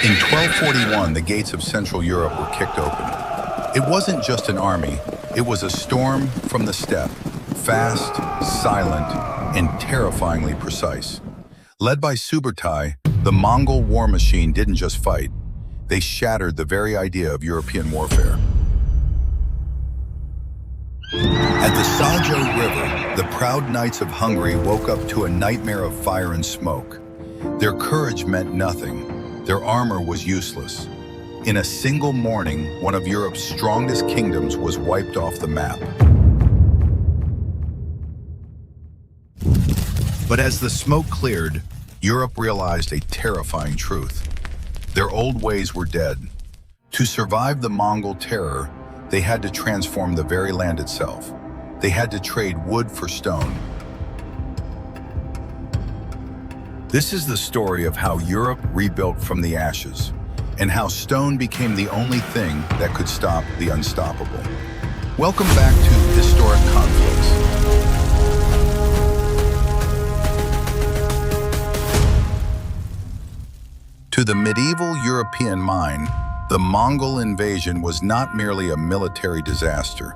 In 1241, the gates of Central Europe were kicked open. It wasn't just an army, it was a storm from the steppe, fast, silent, and terrifyingly precise. Led by Subutai, the Mongol war machine didn't just fight, they shattered the very idea of European warfare. At the Sajo River, the proud knights of Hungary woke up to a nightmare of fire and smoke. Their courage meant nothing. Their armor was useless. In a single morning, one of Europe's strongest kingdoms was wiped off the map. But as the smoke cleared, Europe realized a terrifying truth. Their old ways were dead. To survive the Mongol terror, they had to transform the very land itself. They had to trade wood for stone. This is the story of how Europe rebuilt from the ashes, and how stone became the only thing that could stop the unstoppable. Welcome back to Historic Conflicts. To the medieval European mind, the Mongol invasion was not merely a military disaster.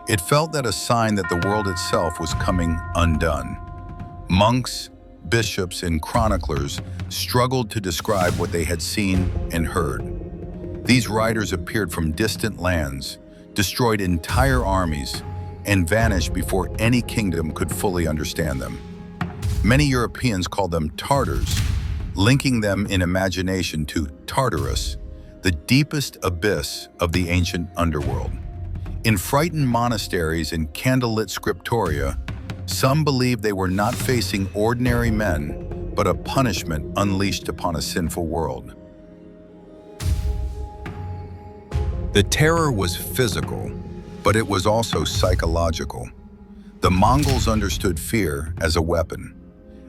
It felt that a sign that the world itself was coming undone. Monks, bishops, and chroniclers struggled to describe what they had seen and heard. These writers appeared from distant lands, destroyed entire armies, and vanished before any kingdom could fully understand them. Many Europeans called them Tartars, linking them in imagination to Tartarus, the deepest abyss of the ancient underworld. In frightened monasteries and candlelit scriptoria, some believed they were not facing ordinary men, but a punishment unleashed upon a sinful world. The terror was physical, but it was also psychological. The Mongols understood fear as a weapon.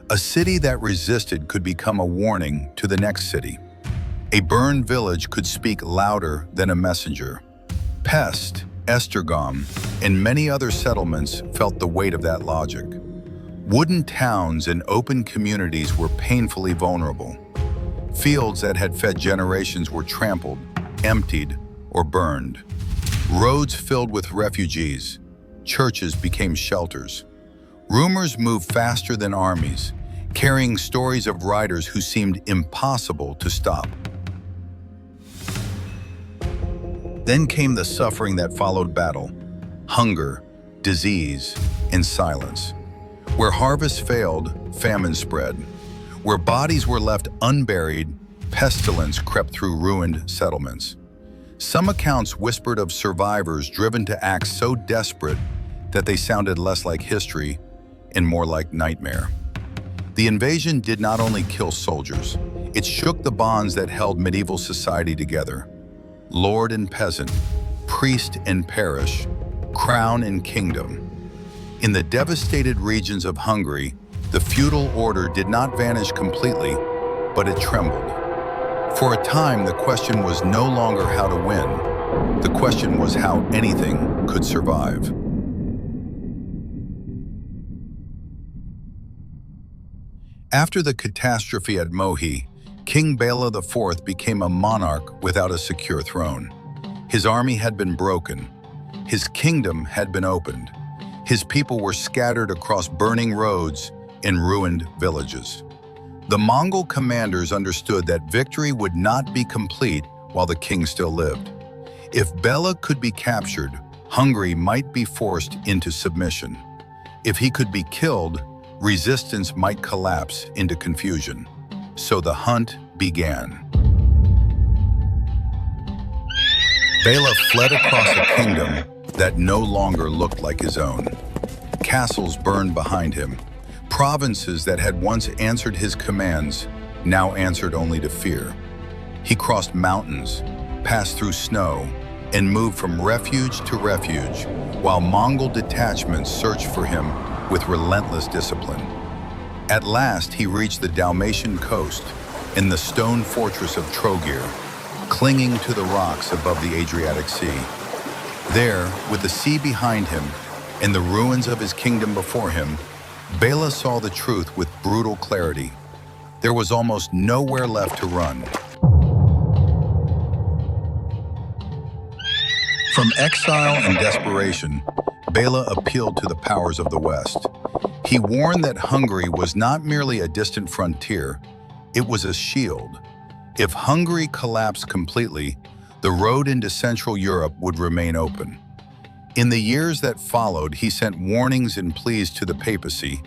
A city that resisted could become a warning to the next city. A burned village could speak louder than a messenger. Pest, Esztergom, and many other settlements felt the weight of that logic. Wooden towns and open communities were painfully vulnerable. Fields that had fed generations were trampled, emptied, or burned. Roads filled with refugees. Churches became shelters. Rumors moved faster than armies, carrying stories of riders who seemed impossible to stop. Then came the suffering that followed battle: hunger, disease, and silence. Where harvests failed, famine spread. Where bodies were left unburied, pestilence crept through ruined settlements. Some accounts whispered of survivors driven to act so desperate that they sounded less like history and more like nightmare. The invasion did not only kill soldiers, it shook the bonds that held medieval society together. Lord and peasant, priest and parish, crown and kingdom. In the devastated regions of Hungary, the feudal order did not vanish completely, but it trembled. For a time, the question was no longer how to win. The question was how anything could survive. After the catastrophe at Mohi, King Béla IV became a monarch without a secure throne. His army had been broken. His kingdom had been opened. His people were scattered across burning roads and ruined villages. The Mongol commanders understood that victory would not be complete while the king still lived. If Bela could be captured, Hungary might be forced into submission. If he could be killed, resistance might collapse into confusion. So the hunt began. Bela fled across a kingdom that no longer looked like his own. Castles burned behind him. Provinces that had once answered his commands now answered only to fear. He crossed mountains, passed through snow, and moved from refuge to refuge, while Mongol detachments searched for him with relentless discipline. At last, he reached the Dalmatian coast in the stone fortress of Trogir, clinging to the rocks above the Adriatic Sea. There, with the sea behind him and the ruins of his kingdom before him, Bela saw the truth with brutal clarity. There was almost nowhere left to run. From exile and desperation, Bela appealed to the powers of the West. He warned that Hungary was not merely a distant frontier, it was a shield. If Hungary collapsed completely, the road into Central Europe would remain open. In the years that followed, he sent warnings and pleas to the papacy,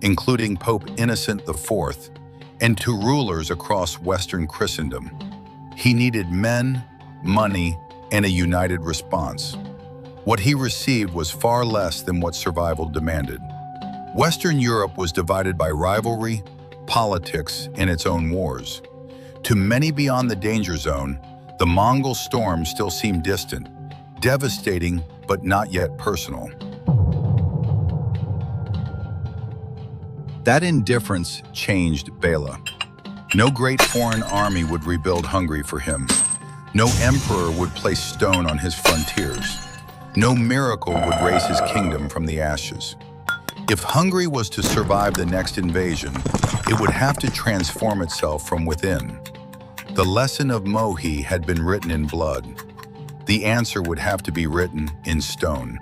including Pope Innocent IV, and to rulers across Western Christendom. He needed men, money, and a united response. What he received was far less than what survival demanded. Western Europe was divided by rivalry, politics, and its own wars. To many beyond the danger zone, the Mongol storm still seemed distant, devastating but not yet personal. That indifference changed Bela. No great foreign army would rebuild Hungary for him. No emperor would place stone on his frontiers. No miracle would raise his kingdom from the ashes. If Hungary was to survive the next invasion, it would have to transform itself from within. The lesson of Mohi had been written in blood. The answer would have to be written in stone.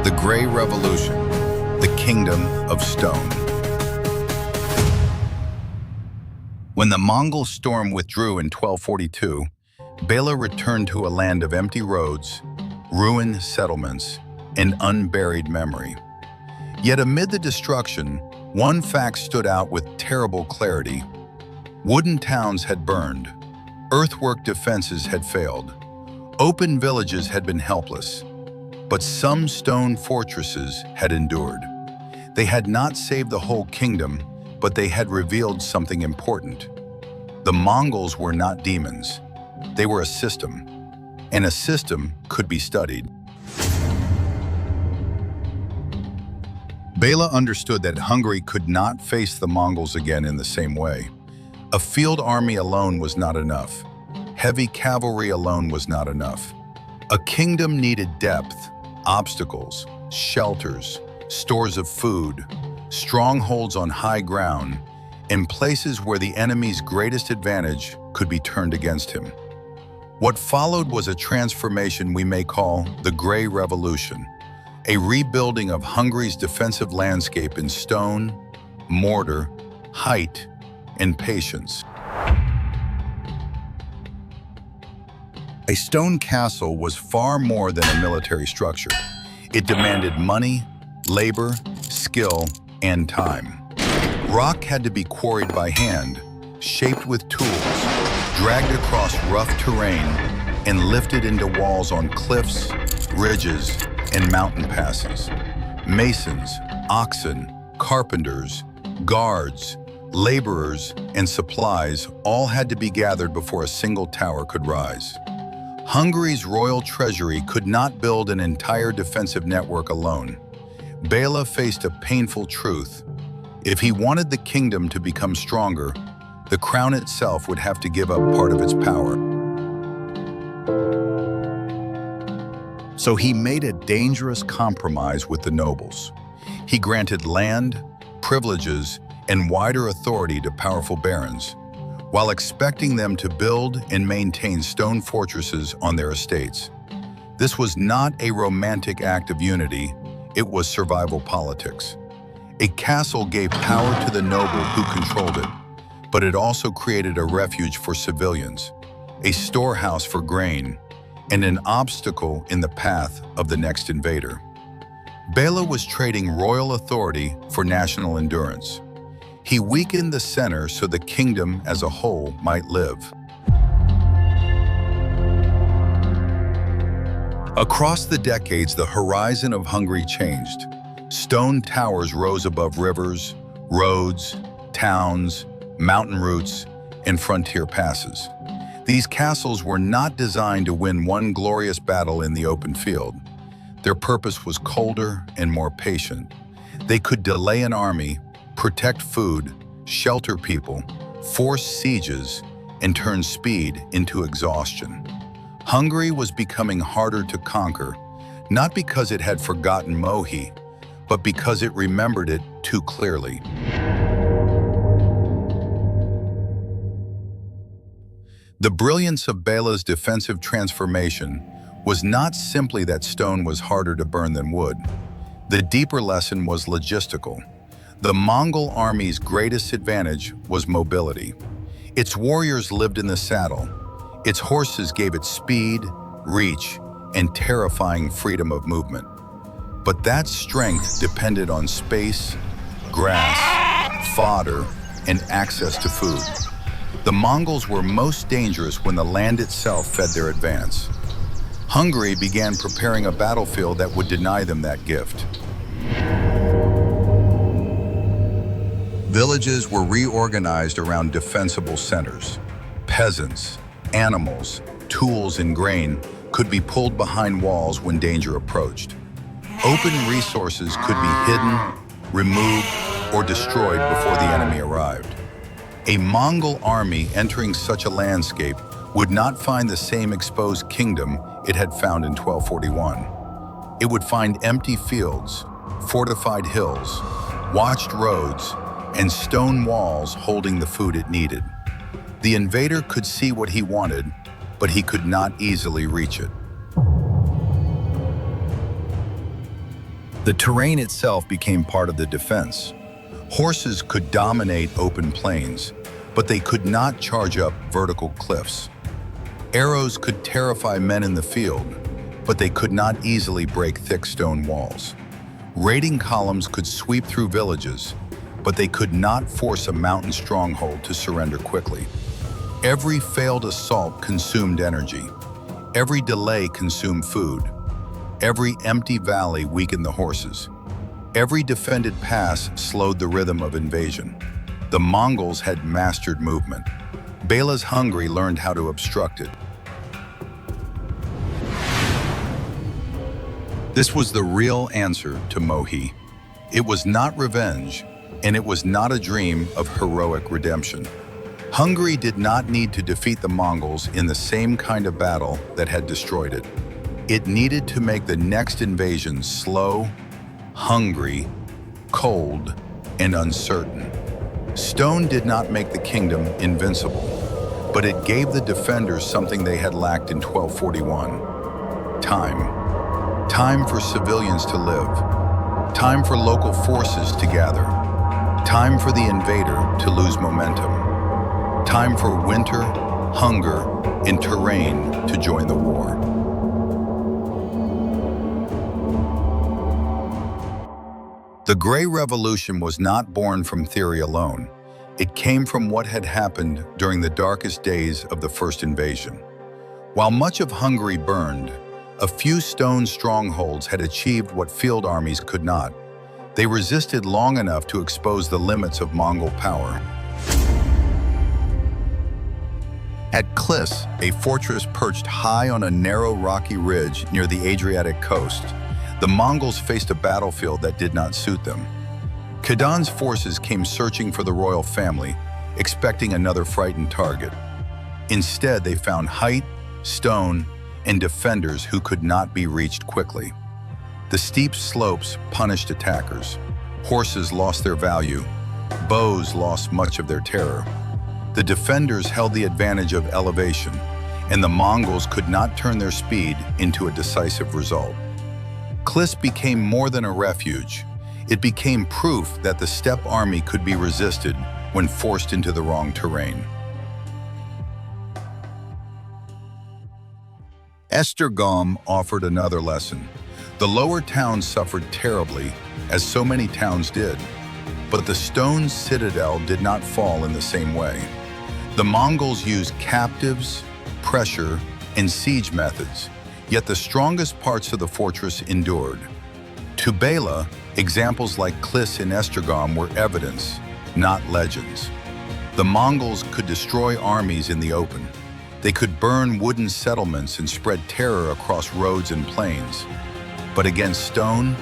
The Grey Revolution, the Kingdom of Stone. When the Mongol storm withdrew in 1242, Bela returned to a land of empty roads, ruined settlements, and unburied memory. Yet amid the destruction, one fact stood out with terrible clarity. Wooden towns had burned, earthwork defenses had failed, open villages had been helpless, but some stone fortresses had endured. They had not saved the whole kingdom, but they had revealed something important. The Mongols were not demons. They were a system, and a system could be studied. Bela understood that Hungary could not face the Mongols again in the same way. A field army alone was not enough. Heavy cavalry alone was not enough. A kingdom needed depth, obstacles, shelters, stores of food, strongholds on high ground, and places where the enemy's greatest advantage could be turned against him. What followed was a transformation we may call the Grey Revolution, a rebuilding of Hungary's defensive landscape in stone, mortar, height, and patience. A stone castle was far more than a military structure. It demanded money, labor, skill, and time. Rock had to be quarried by hand, shaped with tools, dragged across rough terrain, and lifted into walls on cliffs, ridges, and mountain passes. Masons, oxen, carpenters, guards, laborers, and supplies all had to be gathered before a single tower could rise. Hungary's royal treasury could not build an entire defensive network alone. Bela faced a painful truth. If he wanted the kingdom to become stronger, the crown itself would have to give up part of its power. So he made a dangerous compromise with the nobles. He granted land, privileges, and wider authority to powerful barons, while expecting them to build and maintain stone fortresses on their estates. This was not a romantic act of unity, it was survival politics. A castle gave power to the noble who controlled it, but it also created a refuge for civilians, a storehouse for grain, and an obstacle in the path of the next invader. Bela was trading royal authority for national endurance. He weakened the center so the kingdom as a whole might live. Across the decades, the horizon of Hungary changed. Stone towers rose above rivers, roads, towns, mountain routes, and frontier passes. These castles were not designed to win one glorious battle in the open field. Their purpose was colder and more patient. They could delay an army, protect food, shelter people, force sieges, and turn speed into exhaustion. Hungary was becoming harder to conquer, not because it had forgotten Mohi, but because it remembered it too clearly. The brilliance of Bela's defensive transformation was not simply that stone was harder to burn than wood. The deeper lesson was logistical. The Mongol army's greatest advantage was mobility. Its warriors lived in the saddle. Its horses gave it speed, reach, and terrifying freedom of movement. But that strength depended on space, grass, fodder, and access to food. The Mongols were most dangerous when the land itself fed their advance. Hungary began preparing a battlefield that would deny them that gift. Villages were reorganized around defensible centers. Peasants, animals, tools, and grain could be pulled behind walls when danger approached. Open resources could be hidden, removed, or destroyed before the enemy arrived. A Mongol army entering such a landscape would not find the same exposed kingdom it had found in 1241. It would find empty fields, fortified hills, watched roads, and stone walls holding the food it needed. The invader could see what he wanted, but he could not easily reach it. The terrain itself became part of the defense. Horses could dominate open plains, but they could not charge up vertical cliffs. Arrows could terrify men in the field, but they could not easily break thick stone walls. Raiding columns could sweep through villages, but they could not force a mountain stronghold to surrender quickly. Every failed assault consumed energy. Every delay consumed food. Every empty valley weakened the horses. Every defended pass slowed the rhythm of invasion. The Mongols had mastered movement. Bela's Hungary learned how to obstruct it. This was the real answer to Mohi. It was not revenge, and it was not a dream of heroic redemption. Hungary did not need to defeat the Mongols in the same kind of battle that had destroyed it. It needed to make the next invasion slow, hungry, cold, and uncertain. Stone did not make the kingdom invincible, but it gave the defenders something they had lacked in 1241. Time. Time for civilians to live. Time for local forces to gather. Time for the invader to lose momentum. Time for winter, hunger, and terrain to join the war. The Grey Revolution was not born from theory alone. It came from what had happened during the darkest days of the first invasion. While much of Hungary burned, a few stone strongholds had achieved what field armies could not. They resisted long enough to expose the limits of Mongol power. At Klis, a fortress perched high on a narrow rocky ridge near the Adriatic coast, the Mongols faced a battlefield that did not suit them. Khadan's forces came searching for the royal family, expecting another frightened target. Instead, they found height, stone, and defenders who could not be reached quickly. The steep slopes punished attackers. Horses lost their value. Bows lost much of their terror. The defenders held the advantage of elevation, and the Mongols could not turn their speed into a decisive result. Klis became more than a refuge. It became proof that the steppe army could be resisted when forced into the wrong terrain. Esztergom offered another lesson. The lower towns suffered terribly, as so many towns did, but the stone citadel did not fall in the same way. The Mongols used captives, pressure, and siege methods, yet the strongest parts of the fortress endured. To Bela, examples like Klis and Esztergom were evidence, not legends. The Mongols could destroy armies in the open. They could burn wooden settlements and spread terror across roads and plains. But against stone,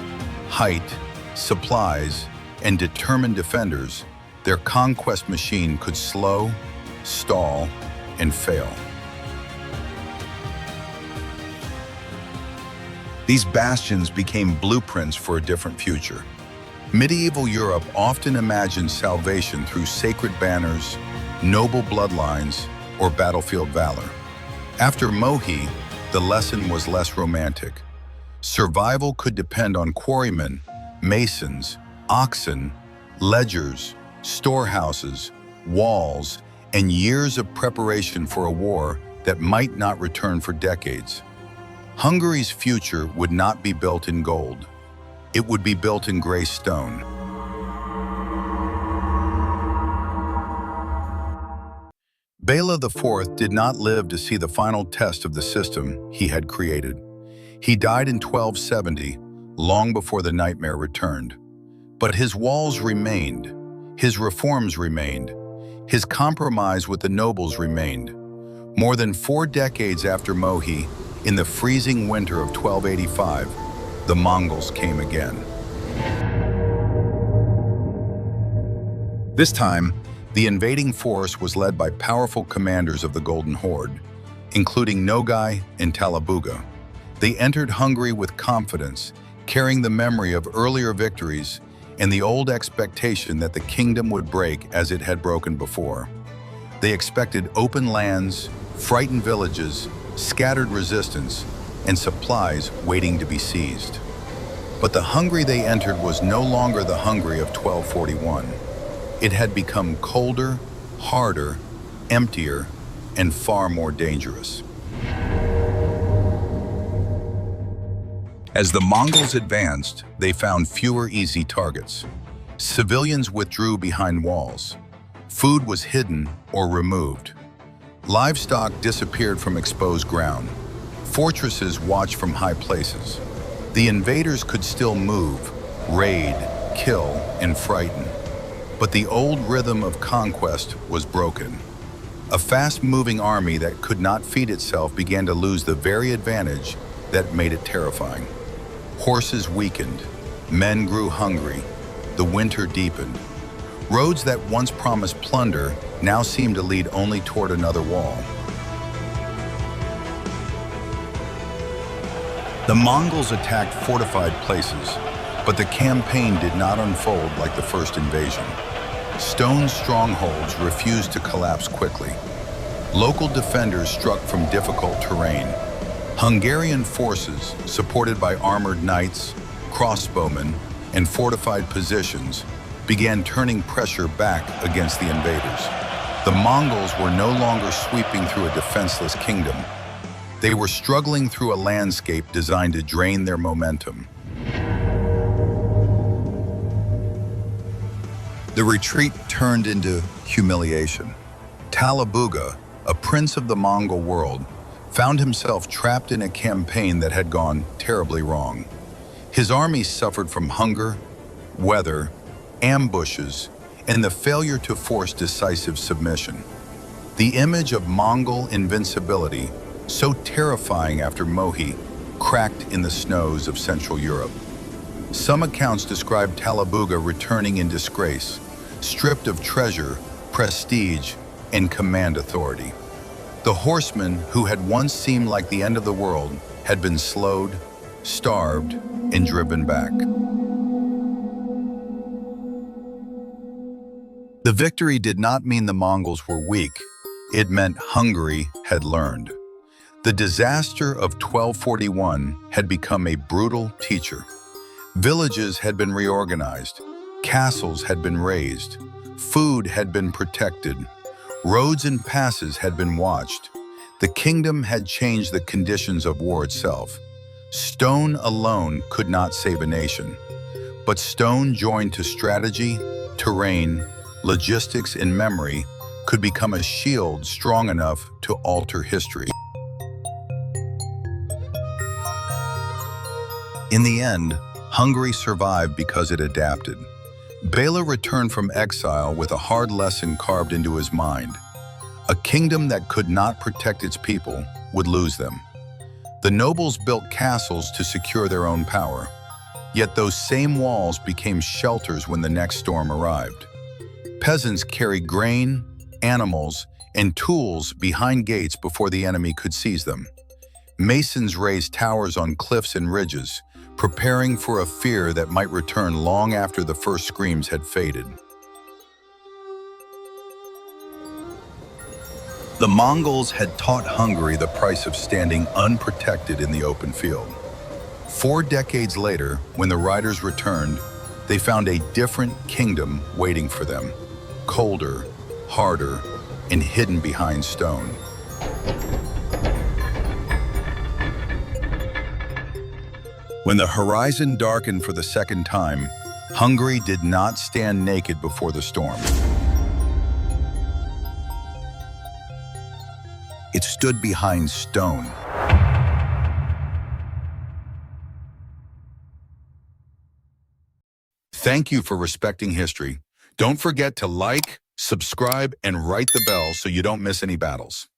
height, supplies, and determined defenders, their conquest machine could slow, stall, and fail. These bastions became blueprints for a different future. Medieval Europe often imagined salvation through sacred banners, noble bloodlines, or battlefield valor. After Mohi, the lesson was less romantic. Survival could depend on quarrymen, masons, oxen, ledgers, storehouses, walls, and years of preparation for a war that might not return for decades. Hungary's future would not be built in gold. It would be built in gray stone. Béla IV did not live to see the final test of the system he had created. He died in 1270, long before the nightmare returned. But his walls remained, his reforms remained, his compromise with the nobles remained. More than 4 decades after Mohi, in the freezing winter of 1285, the Mongols came again. This time, the invading force was led by powerful commanders of the Golden Horde, including Nogai and Talabuga. They entered Hungary with confidence, carrying the memory of earlier victories and the old expectation that the kingdom would break as it had broken before. They expected open lands, frightened villages, scattered resistance, and supplies waiting to be seized. But the Hungary they entered was no longer the Hungary of 1241. It had become colder, harder, emptier, and far more dangerous. As the Mongols advanced, they found fewer easy targets. Civilians withdrew behind walls. Food was hidden or removed. Livestock disappeared from exposed ground. Fortresses watched from high places. The invaders could still move, raid, kill, and frighten. But the old rhythm of conquest was broken. A fast-moving army that could not feed itself began to lose the very advantage that made it terrifying. Horses weakened, men grew hungry, the winter deepened. Roads that once promised plunder now seemed to lead only toward another wall. The Mongols attacked fortified places, but the campaign did not unfold like the first invasion. Stone strongholds refused to collapse quickly. Local defenders struck from difficult terrain. Hungarian forces, supported by armored knights, crossbowmen, and fortified positions, began turning pressure back against the invaders. The Mongols were no longer sweeping through a defenseless kingdom. They were struggling through a landscape designed to drain their momentum. The retreat turned into humiliation. Talabuga, a prince of the Mongol world, found himself trapped in a campaign that had gone terribly wrong. His army suffered from hunger, weather, ambushes, and the failure to force decisive submission. The image of Mongol invincibility, so terrifying after Mohi, cracked in the snows of Central Europe. Some accounts describe Talabuga returning in disgrace, stripped of treasure, prestige, and command authority. The horsemen, who had once seemed like the end of the world, had been slowed, starved, and driven back. The victory did not mean the Mongols were weak. It meant Hungary had learned. The disaster of 1241 had become a brutal teacher. Villages had been reorganized, castles had been razed, food had been protected, roads and passes had been watched. The kingdom had changed the conditions of war itself. Stone alone could not save a nation, but stone joined to strategy, terrain, logistics, and memory could become a shield strong enough to alter history. In the end, Hungary survived because it adapted. Bela returned from exile with a hard lesson carved into his mind. A kingdom that could not protect its people would lose them. The nobles built castles to secure their own power, yet those same walls became shelters when the next storm arrived. Peasants carried grain, animals, and tools behind gates before the enemy could seize them. Masons raised towers on cliffs and ridges, preparing for a fear that might return long after the first screams had faded. The Mongols had taught Hungary the price of standing unprotected in the open field. 4 decades later, when the riders returned, they found a different kingdom waiting for them, colder, harder, and hidden behind stone. When the horizon darkened for the second time, Hungary did not stand naked before the storm. It stood behind stone. Thank you for respecting history. Don't forget to like, subscribe, and write the bell so you don't miss any battles.